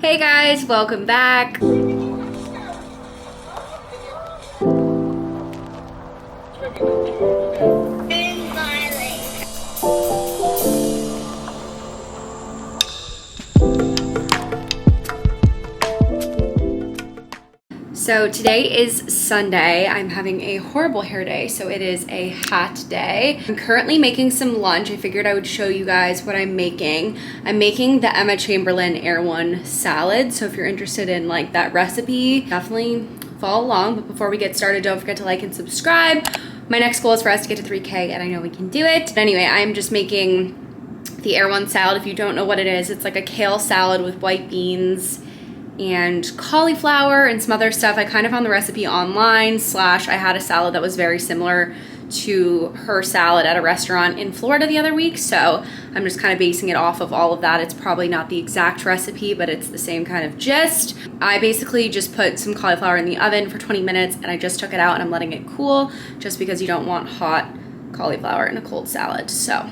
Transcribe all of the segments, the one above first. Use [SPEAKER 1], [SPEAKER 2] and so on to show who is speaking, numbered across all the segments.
[SPEAKER 1] Hey guys, welcome back. So today is Sunday. I'm having a horrible hair day, so it is a hat day. I'm currently making some lunch. I figured I would show you guys what I'm making. I'm making the Emma Chamberlain Air One salad, so if you're interested in like that recipe, definitely follow along. But before we get started, don't forget to like and subscribe. My next goal is for us to get to 3K, and I know we can do it. But anyway, I'm just making the Air One salad. If you don't know what it is, it's like a kale salad with white beans and cauliflower and some other stuff. I kind of found the recipe online, I had a salad that was very similar to her salad at a restaurant in Florida the other week, so I'm just kind of basing it off of all of that. It's probably not the exact recipe, but it's the same kind of gist. I basically just put some cauliflower in the oven for 20 minutes and I just took it out and I'm letting it cool, just because you don't want hot cauliflower in a cold salad. So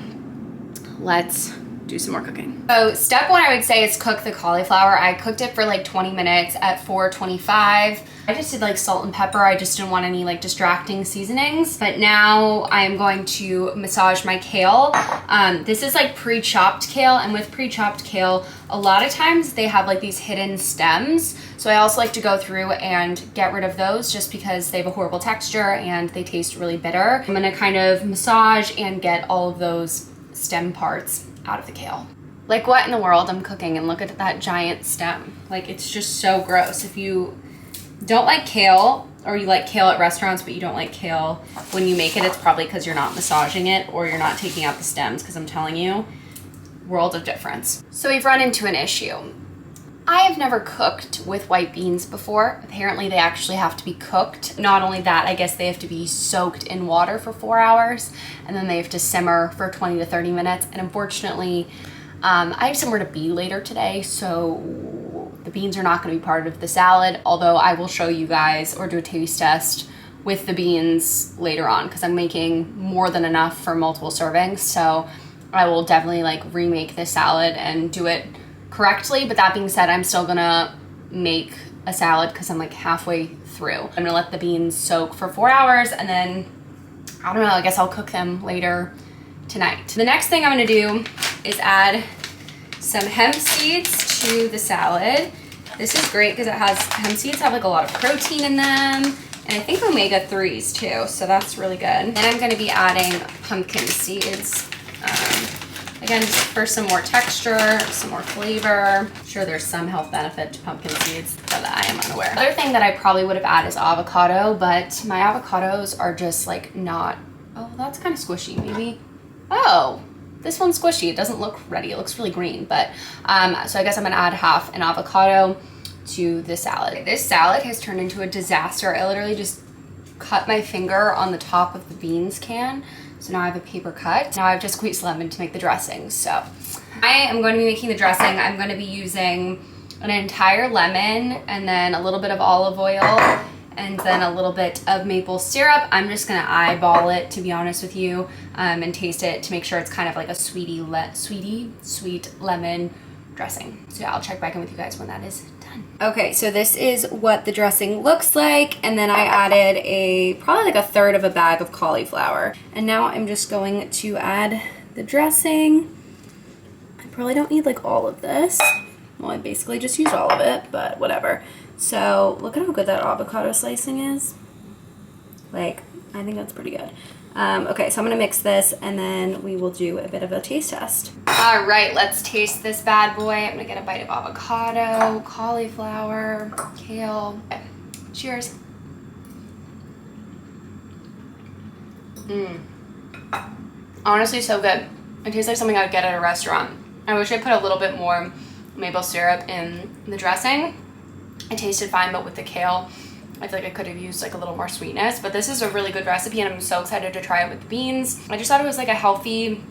[SPEAKER 1] let's do some more cooking. So step one, I would say, is cook the cauliflower. I cooked it for like 20 minutes at 425. I just did like salt and pepper. I just didn't want any like distracting seasonings. But now I'm going to massage my kale. This is like pre-chopped kale, and with pre-chopped kale, a lot of times they have like these hidden stems. So I also like to go through and get rid of those just because they have a horrible texture and they taste really bitter. I'm gonna kind of massage and get all of those stem parts out of the kale. Like, what in the world? I'm cooking and look at that giant stem. Like, it's just so gross. If you don't like kale, or you like kale at restaurants but you don't like kale when you make it, it's probably because you're not massaging it or you're not taking out the stems, because I'm telling you, world of difference. So we've run into an issue. I have never cooked with white beans before. Apparently they actually have to be cooked. Not only that, I guess they have to be soaked in water for 4 hours, and then they have to simmer for 20 to 30 minutes. And unfortunately, I have somewhere to be later today, so the beans are not gonna be part of the salad, although I will show you guys or do a taste test with the beans later on, because I'm making more than enough for multiple servings. So I will definitely like remake this salad and do it correctly. But that being said, I'm still gonna make a salad because I'm like halfway through. I'm gonna let the beans soak for 4 hours, and then I don't know, I guess I'll cook them later tonight. The next thing I'm gonna do is add some hemp seeds to the salad. This is great because it has, hemp seeds have like a lot of protein in them, and I think omega-3s too, so that's really good. Then I'm gonna be adding pumpkin seeds. Again, just for some more texture, some more flavor. I'm sure there's some health benefit to pumpkin seeds that I am unaware. Another thing that I probably would have added is avocado, but my avocados are just like not, oh, that's kind of squishy maybe. Oh, this one's squishy. It doesn't look ready. It looks really green, but so I guess I'm gonna add half an avocado to the salad. This salad has turned into a disaster. I literally just cut my finger on the top of the beans can. So now I have a paper cut. Now I've just squeezed lemon to make the dressing. So I am going to be making the dressing. I'm going to be using an entire lemon and then a little bit of olive oil and then a little bit of maple syrup. I'm just going to eyeball it, to be honest with you, and taste it to make sure it's kind of like a sweet lemon dressing. So yeah, I'll check back in with you guys when that is done. Okay, so this is what the dressing looks like, and then I added probably like a third of a bag of cauliflower. And now I'm just going to add the dressing. I probably don't need like all of this. Well, I basically just used all of it, but whatever. So look at how good that avocado slicing is. Like, I think that's pretty good. Okay, so I'm gonna mix this and then we will do a bit of a taste test. All right, let's taste this bad boy. I'm gonna get a bite of avocado, cauliflower, kale. Okay. Cheers. Honestly, so good. It tastes like something I'd get at a restaurant. I wish I put a little bit more maple syrup in the dressing. It tasted fine, but with the kale, I feel like I could have used like a little more sweetness. But this is a really good recipe and I'm so excited to try it with the beans. I just thought it was like a healthy,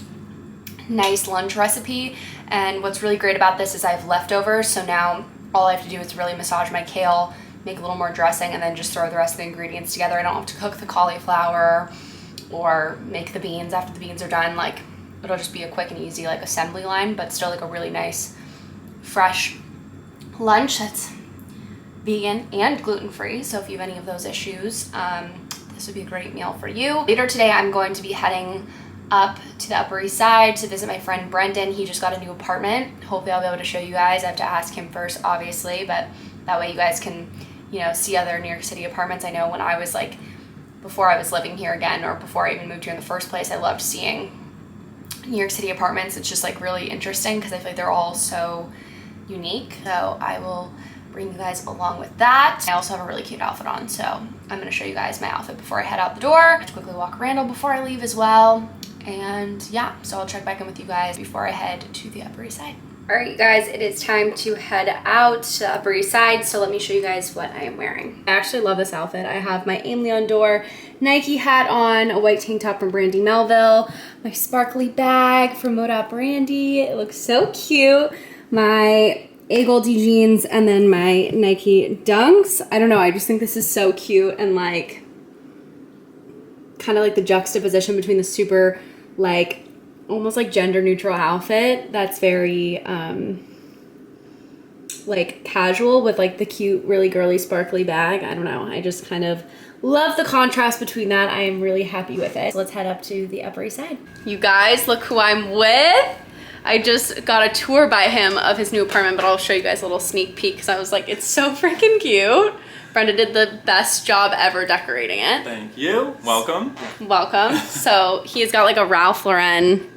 [SPEAKER 1] nice lunch recipe. And what's really great about this is I have leftovers, so now all I have to do is really massage my kale, make a little more dressing, and then just throw the rest of the ingredients together. I don't have to cook the cauliflower or make the beans after the beans are done. Like, it'll just be a quick and easy like assembly line, but still like a really nice, fresh lunch that's vegan and gluten-free. So if you have any of those issues, this would be a great meal for you. Later today, I'm going to be heading up to the Upper East Side to visit my friend Brendan. He just got a new apartment. Hopefully I'll be able to show you guys. I have to ask him first, obviously, but that way you guys can, you know, see other New York City apartments. I know when I was like, before I was living here again, or before I even moved here in the first place, I loved seeing New York City apartments. It's just like really interesting because I feel like they're all so unique. So I will bring you guys along with that. I also have a really cute outfit on, so I'm gonna show you guys my outfit before I head out the door. Just quickly walk Randall before I leave as well. And yeah, so I'll check back in with you guys before I head to the Upper East Side. All right, you guys, it is time to head out to the Upper East Side, so let me show you guys what I am wearing. I actually love this outfit. I have my Aim Leon Dore Nike hat on, a white tank top from Brandy Melville, my sparkly bag from Moda Brandy. It looks so cute. My A Goldie jeans, and then my Nike Dunks. I don't know, I just think this is so cute, and like kind of like the juxtaposition between the super like almost like gender neutral outfit that's very like casual with like the cute really girly sparkly bag. I don't know, I just kind of love the contrast between that. I am really happy with it. So let's head up to the Upper East Side. You guys, look who I'm with. I just got a tour by him of his new apartment, but I'll show you guys a little sneak peek because I was like, it's so freaking cute. Brenda did the best job ever decorating it.
[SPEAKER 2] Thank you. Welcome.
[SPEAKER 1] Welcome. So he's got like a Ralph Lauren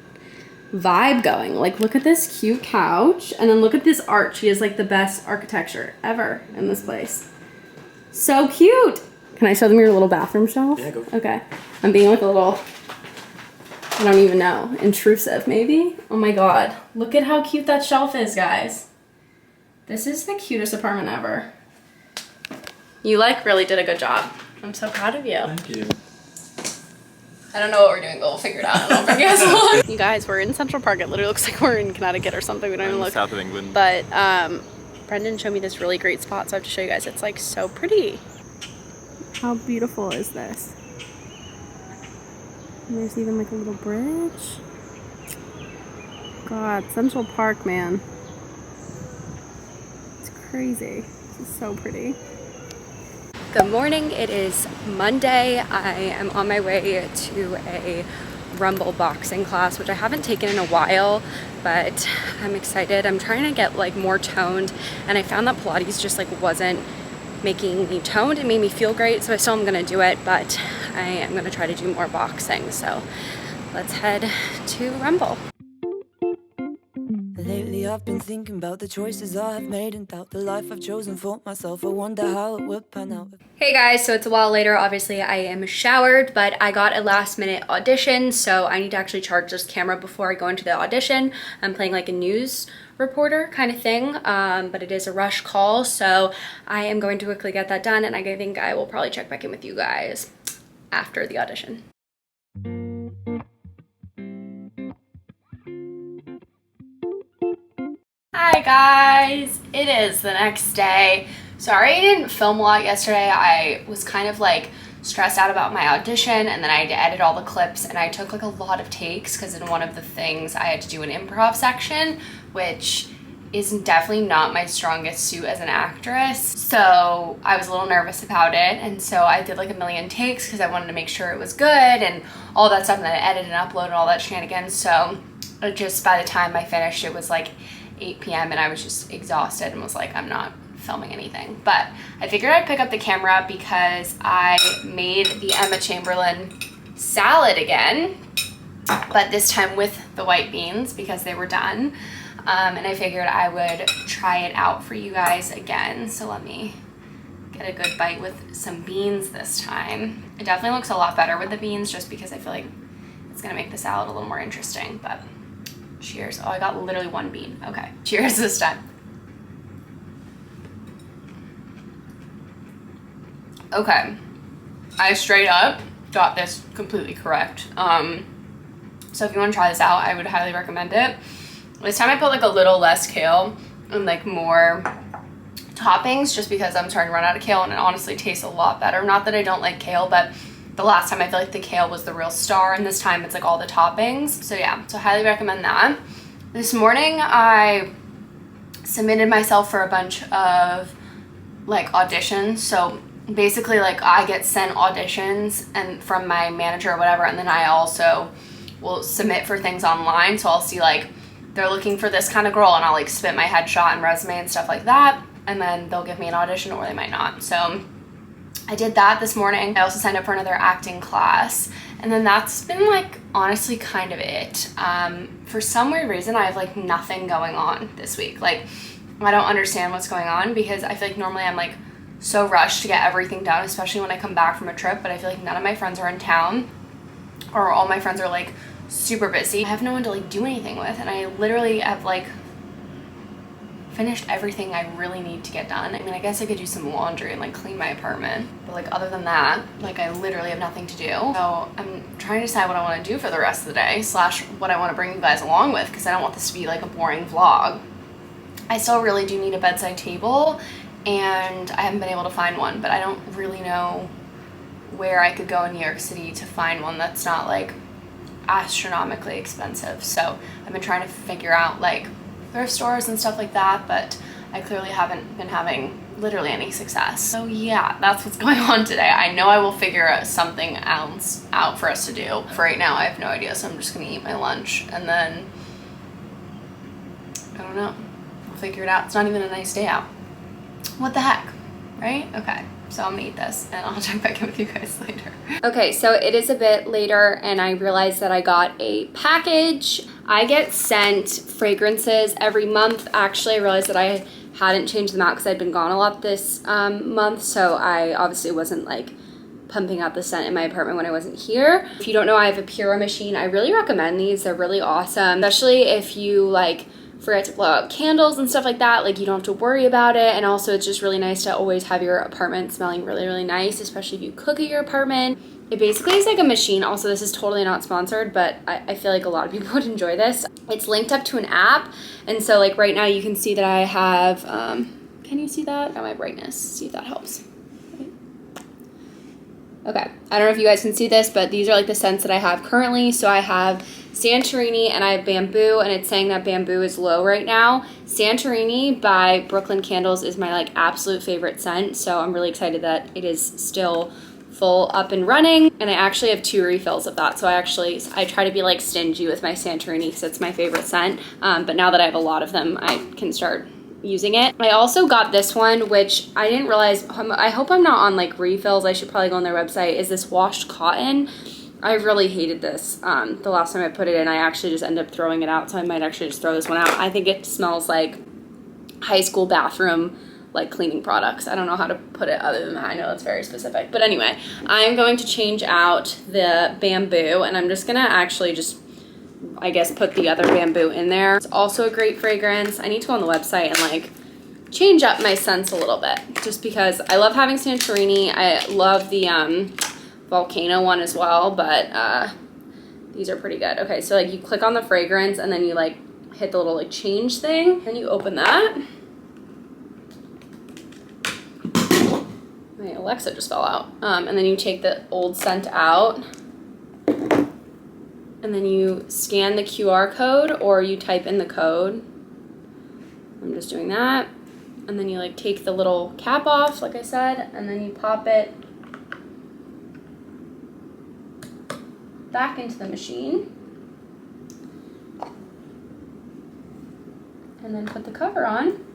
[SPEAKER 1] vibe going. Like, look at this cute couch, and then look at this arch. He has like the best architecture ever in this place. So cute. Can I show them your little bathroom shelf?
[SPEAKER 2] Yeah, go.
[SPEAKER 1] Okay. I'm being like a little, I don't even know, intrusive maybe? Oh my god. Look at how cute that shelf is, guys. This is the cutest apartment ever. You like really did a good job. I'm so proud of you.
[SPEAKER 2] Thank you.
[SPEAKER 1] I don't know what we're doing, but we'll figure it out and I'll bring you guys along. You guys, we're in Central Park. It literally looks like we're in Connecticut or something. We don't even look.
[SPEAKER 2] South of England.
[SPEAKER 1] But Brendan showed me this really great spot, so I have to show you guys. It's like so pretty. How beautiful is this? And there's even like a little bridge. God, Central Park, man. It's crazy. This is so pretty. Good morning. It is Monday. I am on my way to a Rumble boxing class, which I haven't taken in a while, but I'm excited. I'm trying to get like more toned, and I found that Pilates just like wasn't making me toned. It made me feel great, so I still am gonna do it, but I am gonna try to do more boxing. So let's head to Rumble.
[SPEAKER 3] Lately I've been thinking about the choices I have made and doubt the life I've chosen for myself. I wonder how it would pan out.
[SPEAKER 1] Hey guys, so it's a while later. Obviously I am showered, but I got a last minute audition, so I need to actually charge this camera before I go into the audition. I'm playing like a news reporter kind of thing, but it is a rush call, so I am going to quickly get that done, and I think I will probably check back in with you guys after the audition. Hi guys, it is the next day. Sorry I didn't film a lot yesterday. I was kind of like stressed out about my audition, and then I had to edit all the clips, and I took like a lot of takes because in one of the things I had to do an improv section, which is definitely not my strongest suit as an actress. So I was a little nervous about it, and so I did like a million takes because I wanted to make sure it was good and all that stuff, and then I edited and uploaded all that shenanigans. So just by the time I finished, it was like 8 p.m. and I was just exhausted and was like, I'm not filming anything. But I figured I'd pick up the camera because I made the Emma Chamberlain salad again, but this time with the white beans because they were done. And I figured I would try it out for you guys again. So let me get a good bite with some beans this time. It definitely looks a lot better with the beans just because I feel like it's gonna make the salad a little more interesting, but cheers. Oh, I got literally one bean. Okay, cheers this time. Okay, I straight up got this completely correct. So if you want to try this out, I would highly recommend it. This time I put like a little less kale and like more toppings just because I'm starting to run out of kale, and it honestly tastes a lot better. Not that I don't like kale, but the last time I feel like the kale was the real star, and this time it's like all the toppings. So yeah, so highly recommend that. This morning I submitted myself for a bunch of like auditions. So basically like I get sent auditions and from my manager or whatever, and then I also will submit for things online. So I'll see like they're looking for this kind of girl, and I'll like submit my headshot and resume and stuff like that, and then they'll give me an audition or they might not. So I did that this morning. I also signed up for another acting class, and then that's been like honestly kind of it. For some weird reason I have like nothing going on this week. Like I don't understand what's going on, because I feel like normally I'm like so rushed to get everything done, especially when I come back from a trip, but I feel like none of my friends are in town, or all my friends are like super busy. I have no one to like do anything with, and I literally have like finished everything I really need to get done. I mean, I guess I could do some laundry and like clean my apartment, but like other than that, like I literally have nothing to do. So I'm trying to decide what I want to do for the rest of the day, slash what I want to bring you guys along with, because I don't want this to be like a boring vlog. I still really do need a bedside table, and I haven't been able to find one, but I don't really know where I could go in New York City to find one that's not like astronomically expensive. So I've been trying to figure out like thrift stores and stuff like that, but I clearly haven't been having literally any success. So yeah, that's what's going on today. I know I will figure something else out for us to do. For right now, I have no idea, so I'm just gonna eat my lunch, and then I don't know, I'll figure it out. It's not even a nice day out. What the heck, right? Okay, so I'm gonna eat this and I'll check back in with you guys later. Okay, so it is a bit later and I realized that I got a package. I get sent fragrances every month. Actually, I realized that I hadn't changed them out because I'd been gone a lot this month, so I obviously wasn't like pumping out the scent in my apartment when I wasn't here. If you don't know, I have a Pura machine. I really recommend these. They're really awesome, especially if you like forget to blow out candles and stuff like that. Like you don't have to worry about it. And also it's just really nice to always have your apartment smelling really, really nice, especially if you cook at your apartment. It basically is like a machine. Also, this is totally not sponsored, but I feel like a lot of people would enjoy this. It's linked up to an app. And so like right now you can see that I have, can you see that? Got my brightness, see if that helps. Okay, I don't know if you guys can see this, but these are like the scents that I have currently. So I have Santorini and I have Bamboo, and it's saying that Bamboo is low right now. Santorini by Brooklyn Candles is my like absolute favorite scent, so I'm really excited that it is still full up and running. And I actually have 2 refills of that, so I try to be like stingy with my Santorini because it's my favorite scent, but now that I have a lot of them, I can start using it. I also got this one, which I didn't realize, I hope I'm not on like refills, I should probably go on their website, is this washed cotton. I really hated this the last time I put it in. I actually just ended up throwing it out, so I might actually just throw this one out. I think it smells like high school bathroom like cleaning products. I don't know how to put it other than that. I know it's very specific, but anyway, I'm going to change out the Bamboo, and I'm just gonna actually just, I guess, put the other Bamboo in there. It's also a great fragrance. I need to go on the website and like change up my scents a little bit, just because I love having Santorini. I love the Volcano one as well, but these are pretty good. Okay, so like you click on the fragrance and then you like hit the little like change thing, and you open that. My Alexa just fell out. And then you take the old scent out, and then you scan the QR code or you type in the code. I'm just doing that. And then you like take the little cap off, like I said, and then you pop it back into the machine. And then put the cover on,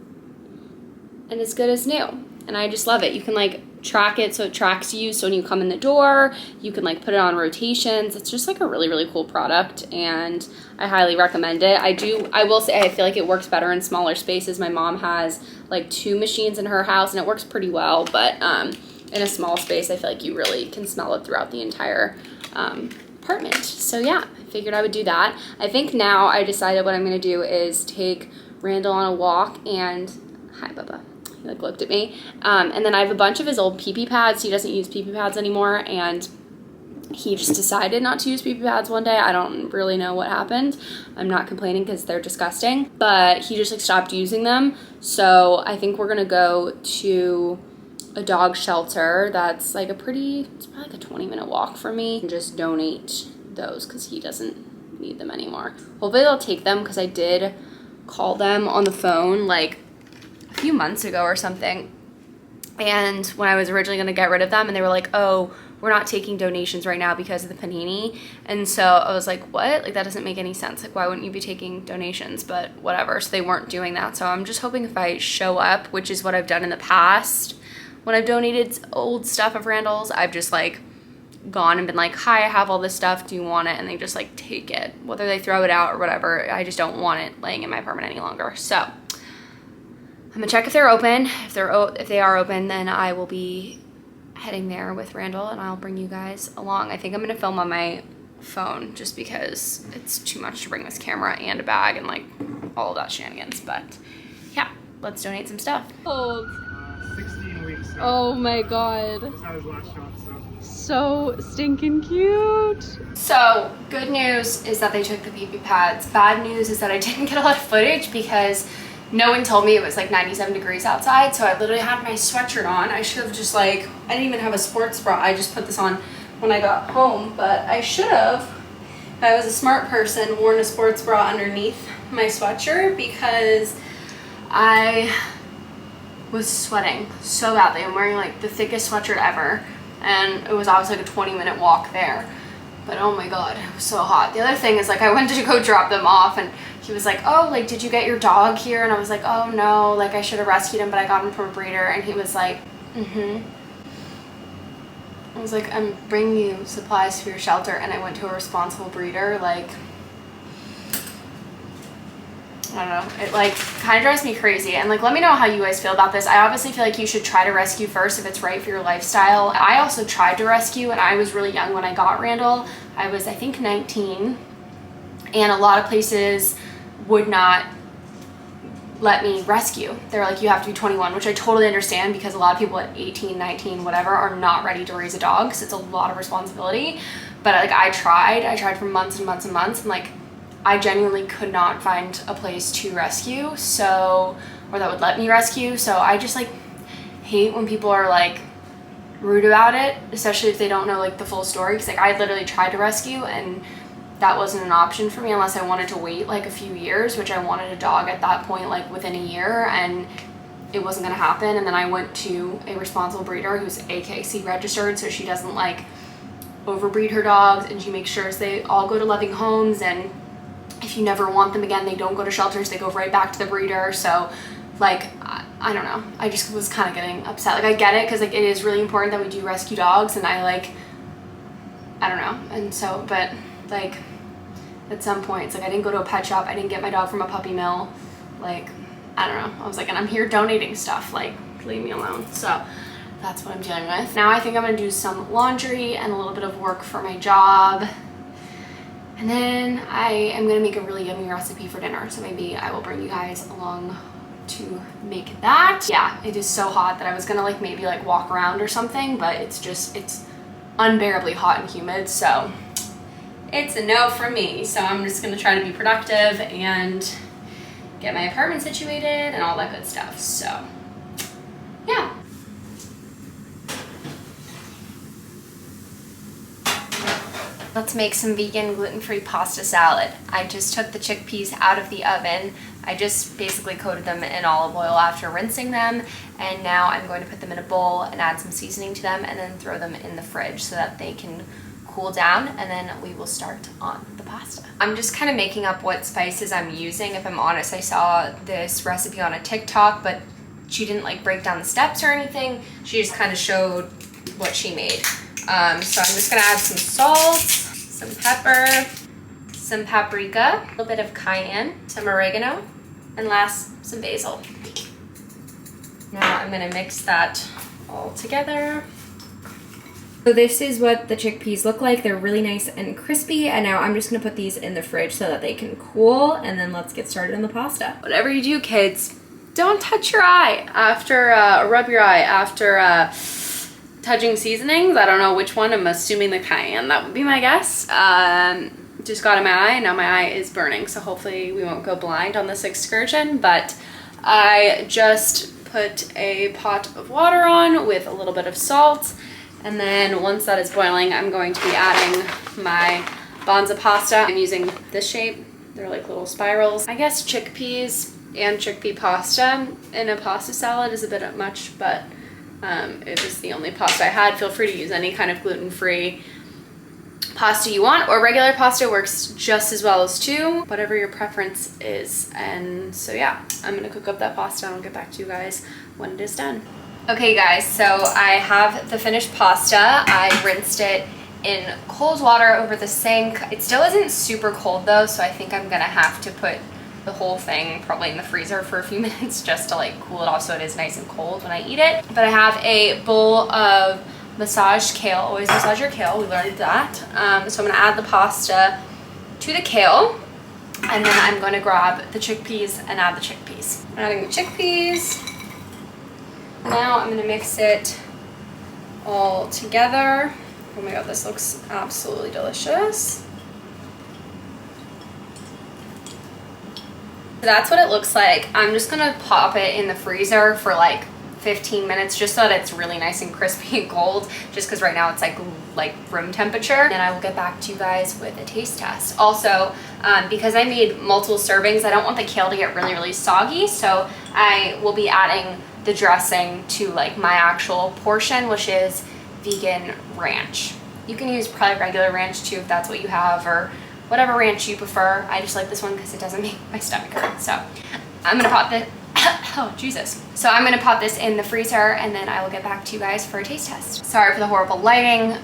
[SPEAKER 1] and it's good as new. And I just love it. You can like track it so it tracks you, so when you come in the door you can like put it on rotations. It's just like a really, really cool product, and I highly recommend it. I will say I feel like it works better in smaller spaces. My mom has like 2 machines in her house and it works pretty well, but in a small space I feel like you really can smell it throughout the entire apartment. So yeah, I figured I would do that. I think now I decided what I'm gonna do is take Randall on a walk, and hi Bubba, he like looked at me, and then I have a bunch of his old pee-pee pads. He doesn't use pee-pee pads anymore, and he just decided not to use pee-pee pads one day. I don't really know what happened. I'm not complaining because they're disgusting, but he just like stopped using them. So I think we're gonna go to a dog shelter that's like it's probably like a 20-minute walk from me, and just donate those because he doesn't need them anymore. Hopefully they'll take them, because I did call them on the phone like a few months ago or something. And when I was originally going to get rid of them, and they were like, oh, we're not taking donations right now because of the panini. And so I was like, what? Like, that doesn't make any sense. Like, why wouldn't you be taking donations? But whatever. So they weren't doing that. So I'm just hoping if I show up, which is what I've done in the past, when I've donated old stuff of Randall's, I've just like gone and been like, hi, I have all this stuff, do you want it? And they just like take it, whether they throw it out or whatever. I just don't want it laying in my apartment any longer. So I'm gonna check if they're open. If they are open, then I will be heading there with Randall, and I'll bring you guys along. I think I'm gonna film on my phone just because it's too much to bring this camera and a bag and like all of that shenanigans. But yeah, let's donate some stuff.
[SPEAKER 2] 16 weeks. So
[SPEAKER 1] Oh my god.
[SPEAKER 2] that was last shot,
[SPEAKER 1] So stinking cute. So good news is that they took the pee-pee pads. Bad news is that I didn't get a lot of footage because no one told me it was like 97 degrees outside. So I literally had my sweatshirt on. I should have just like, I didn't even have a sports bra. I just put this on when I got home, but I should have, if I was a smart person, worn a sports bra underneath my sweatshirt because I was sweating so badly. I'm wearing like the thickest sweatshirt ever, and it was obviously like a 20-minute walk there, but oh my god, it was so hot. The other thing is like I went to go drop them off, and he was like, oh, like, did you get your dog here? And I was like, oh no, like I should have rescued him, but I got him from a breeder. And he was like, I was like, I'm bringing you supplies for your shelter, and I went to a responsible breeder. Like, I don't know, it like kind of drives me crazy. And like, let me know how you guys feel about this. I obviously feel like you should try to rescue first if it's right for your lifestyle. I also tried to rescue, and I was really young when I got Randall. I was, I think, 19, and a lot of places would not let me rescue. They're like, you have to be 21, which I totally understand because a lot of people at 18, 19, whatever, are not ready to raise a dog, because it's a lot of responsibility. But like, I tried for months and months and months, and like, I genuinely could not find a place to rescue, so, or that would let me rescue. So I just like hate when people are like rude about it, especially if they don't know like the full story. Because like, I literally tried to rescue, and that wasn't an option for me unless I wanted to wait like a few years, which I wanted a dog at that point like within a year, and it wasn't gonna happen. And then I went to a responsible breeder who's AKC registered, so she doesn't like overbreed her dogs, and she makes sure they all go to loving homes, and if you never want them again, they don't go to shelters, they go right back to the breeder. So like, I don't know, I just was kind of getting upset. Like, I get it, because like it is really important that we do rescue dogs, and I don't know. And so, but like at some point it's like I didn't go to a pet shop, I didn't get my dog from a puppy mill, like I don't know, I was like, and I'm here donating stuff, like leave me alone. So that's what I'm dealing with. Now I think I'm gonna do some laundry and a little bit of work for my job, and then I am gonna make a really yummy recipe for dinner, so maybe I will bring you guys along to make that. Yeah, it is so hot that I was gonna like maybe like walk around or something, but it's unbearably hot and humid, so it's a no from me. So I'm just gonna try to be productive and get my apartment situated and all that good stuff. So yeah. Let's make some vegan gluten-free pasta salad. I just took the chickpeas out of the oven. I just basically coated them in olive oil after rinsing them, and now I'm going to put them in a bowl and add some seasoning to them, and then throw them in the fridge so that they can cool down, and then we will start on the pasta. I'm just kind of making up what spices I'm using. If I'm honest, I saw this recipe on a TikTok, but she didn't like break down the steps or anything. She just kind of showed what she made. So I'm just gonna add some salt, some pepper, some paprika, a little bit of cayenne, some oregano, and last, some basil. Now I'm gonna mix that all together. So this is what the chickpeas look like. They're really nice and crispy, and now I'm just gonna put these in the fridge so that they can cool, and then let's get started on the pasta. Whatever you do, kids, don't touch your eye after, rub your eye after touching seasonings. I don't know which one, I'm assuming the cayenne, that would be my guess. Just got in my eye, and now my eye is burning, so hopefully we won't go blind on this excursion. But I just put a pot of water on with a little bit of salt, and then once that is boiling, I'm going to be adding my bonza pasta. I'm using this shape, they're like little spirals. I guess chickpeas and chickpea pasta in a pasta salad is a bit much, but it was the only pasta I had. Feel free to use any kind of gluten-free pasta you want, or regular pasta works just as well as too, whatever your preference is. And so yeah, I'm gonna cook up that pasta and I'll get back to you guys when it is done. Okay guys, so I have the finished pasta. I rinsed it in cold water over the sink. It still isn't super cold though, so I think I'm gonna have to put the whole thing probably in the freezer for a few minutes just to like cool it off so it is nice and cold when I eat it. But I have a bowl of massaged kale. Always massage your kale, we learned that. So I'm gonna add the pasta to the kale, and then I'm gonna grab the chickpeas and add the chickpeas. I'm adding the chickpeas. Now I'm gonna mix it all together. Oh my god, this looks absolutely delicious. That's what it looks like. I'm just gonna pop it in the freezer for like 15 minutes just so that it's really nice and crispy and cold, just because right now it's like room temperature. And I will get back to you guys with a taste test. Also, because I made multiple servings, I don't want the kale to get really soggy, so I will be adding the dressing to like my actual portion, which is vegan ranch. You can use probably regular ranch too if that's what you have, or whatever ranch you prefer. I just like this one because it doesn't make my stomach hurt. So I'm gonna pop this, oh Jesus. So I'm gonna pop this in the freezer, and then I will get back to you guys for a taste test. Sorry for the horrible lighting.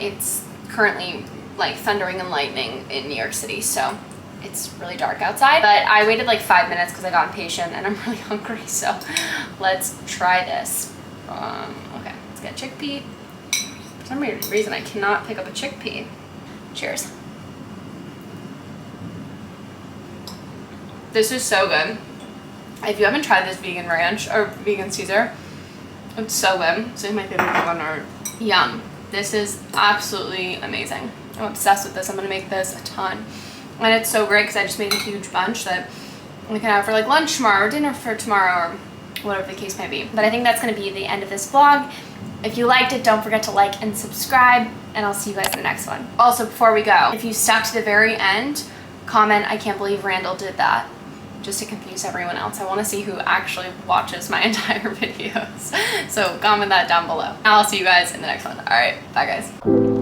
[SPEAKER 1] It's currently like thundering and lightning in New York City, so it's really dark outside. But I waited like 5 minutes because I got impatient and I'm really hungry, so let's try this. Okay, let's get chickpea. For some weird reason I cannot pick up a chickpea. Cheers. This is so good. If you haven't tried this vegan ranch or vegan Caesar, it's so good. This is my favorite one, or yum. This is absolutely amazing. I'm obsessed with this. I'm gonna make this a ton. And it's so great because I just made a huge bunch that we can have for like lunch tomorrow or dinner for tomorrow or whatever the case may be. But I think that's gonna be the end of this vlog. If you liked it, don't forget to like and subscribe, and I'll see you guys in the next one. Also, before we go, if you stuck to the very end, comment, "I can't believe Randall did that," just to confuse everyone else. I want to see who actually watches my entire videos. So comment that down below. I'll see you guys in the next one. All right, bye guys.